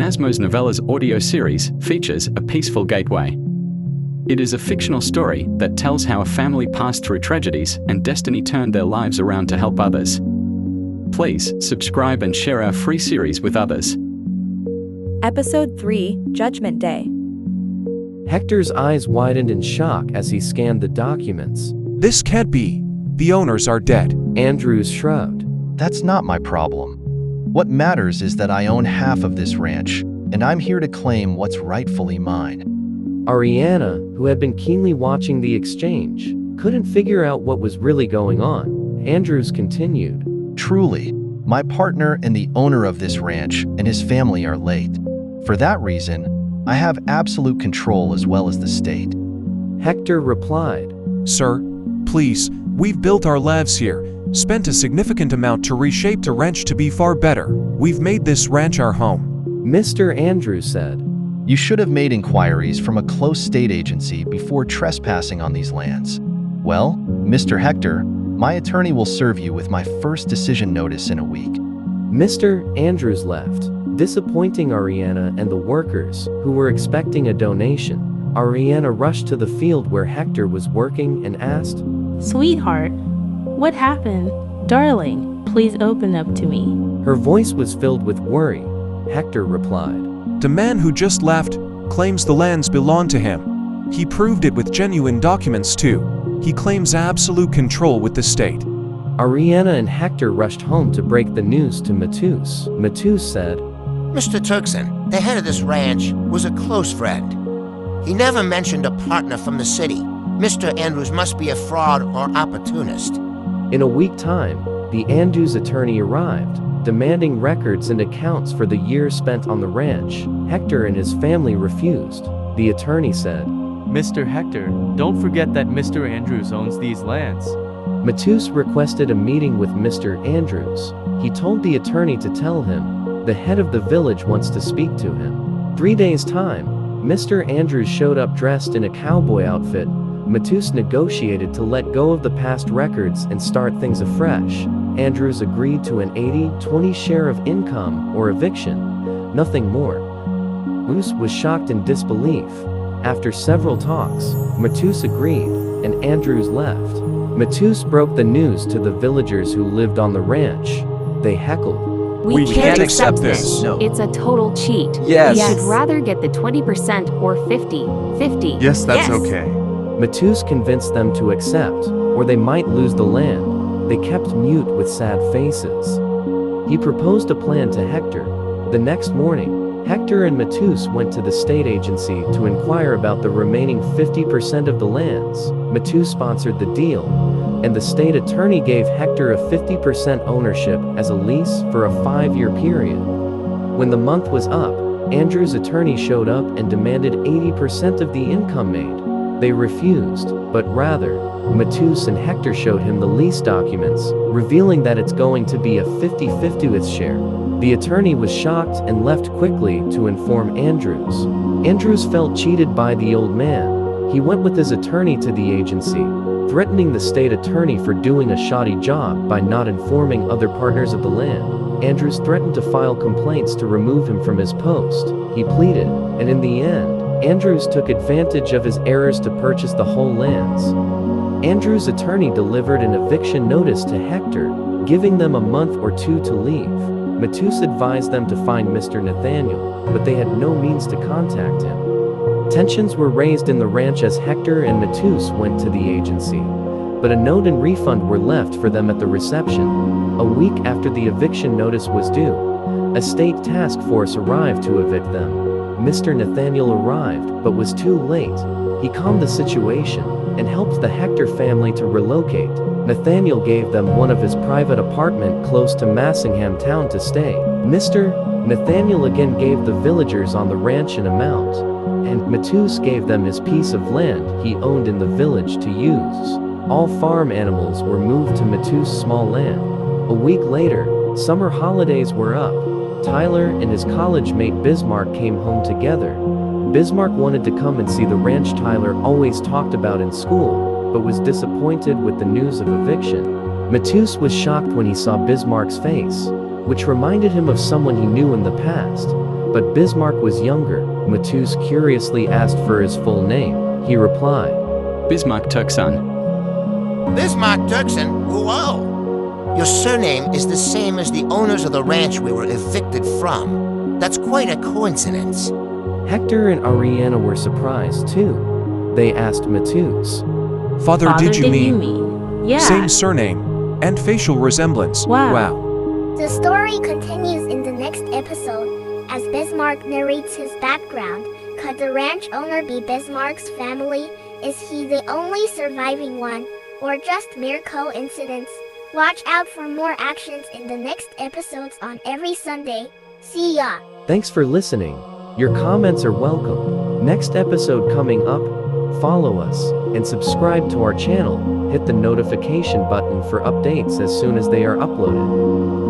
Erasmo's novellas audio series features A Peaceful Gateway. It is a fictional story that tells how a family passed through tragedies and destiny turned their lives around to help others. Please subscribe and share our free series with others. Episode 3, Judgment Day. Hector's eyes widened in shock as he scanned the documents. This can't be. The owners are dead. Andrews shrugged. That's not my problem. What matters is that I own half of this ranch, and I'm here to claim what's rightfully mine. Ariana, who had been keenly watching the exchange, couldn't figure out what was really going on. Andrews continued. Truly, my partner and the owner of this ranch and his family are late. For that reason, I have absolute control as well as the state. Hector replied. Sir, please, we've built our lives here, spent a significant amount to reshape the ranch to be far better. We've made this ranch our home. Mr. Andrews said. You should have made inquiries from a close state agency before trespassing on these lands. Well, Mr. Hector, my attorney will serve you with my first decision notice in a week. Mr. Andrews left, disappointing Ariana and the workers, who were expecting a donation. Ariana rushed to the field where Hector was working and asked, Sweetheart, what happened? Darling, please open up to me. Her voice was filled with worry. Hector replied. The man who just left claims the lands belong to him. He proved it with genuine documents too. He claims absolute control with the state. Ariana and Hector rushed home to break the news to Matus. Matus said, Mr. Turkson, the head of this ranch, was a close friend. He never mentioned a partner from the city. Mr. Andrews must be a fraud or opportunist. In a week's time, the Andrews attorney arrived, demanding records and accounts for the years spent on the ranch. Hector and his family refused. The attorney said, Mr. Hector, don't forget that Mr. Andrews owns these lands. Matus requested a meeting with Mr. Andrews. He told the attorney to tell him, the head of the village wants to speak to him. 3 days' time, Mr. Andrews showed up dressed in a cowboy outfit. Matus negotiated to let go of the past records and start things afresh. Andrews agreed to an 80-20 share of income or eviction, nothing more. Matus was shocked in disbelief. After several talks, Matus agreed, and Andrews left. Matus broke the news to the villagers who lived on the ranch. They heckled. We can't accept this. No. It's a total cheat. Yes. We should rather get the 20% or 50-50. Yes, that's okay. Matus convinced them to accept, or they might lose the land. They kept mute with sad faces. He proposed a plan to Hector. The next morning, Hector and Matus went to the state agency to inquire about the remaining 50% of the lands. Matus sponsored the deal, and the state attorney gave Hector a 50% ownership as a lease for a 5-year period. When the month was up, Andrew's attorney showed up and demanded 80% of the income made. They refused, but rather, Matus and Hector showed him the lease documents, revealing that it's going to be a 50-50th share. The attorney was shocked and left quickly to inform Andrews. Andrews felt cheated by the old man. He went with his attorney to the agency, threatening the state attorney for doing a shoddy job by not informing other partners of the land. Andrews threatened to file complaints to remove him from his post. He pleaded, and in the end, Andrews took advantage of his errors to purchase the whole lands. Andrews' attorney delivered an eviction notice to Hector, giving them a month or 2 to leave. Matus advised them to find Mr. Nathaniel, but they had no means to contact him. Tensions were raised in the ranch as Hector and Matus went to the agency, but a note and refund were left for them at the reception. A week after the eviction notice was due, a state task force arrived to evict them. Mr. Nathaniel arrived, but was too late. He calmed the situation and helped the Hector family to relocate. Nathaniel gave them one of his private apartment close to Massingham town to stay. Mr. Nathaniel again gave the villagers on the ranch an amount, and Matus gave them his piece of land he owned in the village to use. All farm animals were moved to Matus' small land. A week later, summer holidays were up. Tyler and his college mate Bismarck came home together. Bismarck wanted to come and see the ranch Tyler always talked about in school, but was disappointed with the news of eviction. Matus was shocked when he saw Bismarck's face, which reminded him of someone he knew in the past. But Bismarck was younger. Matus curiously asked for his full name. He replied, Bismarck Turkson. Bismarck Dirksen? Whoa! Your surname is the same as the owners of the ranch we were evicted from. That's quite a coincidence. Hector and Ariana were surprised too. They asked Matus, Father, did you mean? Yeah. Same surname and facial resemblance. Wow. The story continues in the next episode as Bismarck narrates his background. Could the ranch owner be Bismarck's family? Is he the only surviving one, or just mere coincidence? Watch out for more actions in the next episodes on every Sunday. See ya! Thanks for listening. Your comments are welcome. Next episode coming up. Follow us and subscribe to our channel. Hit the notification button for updates as soon as they are uploaded.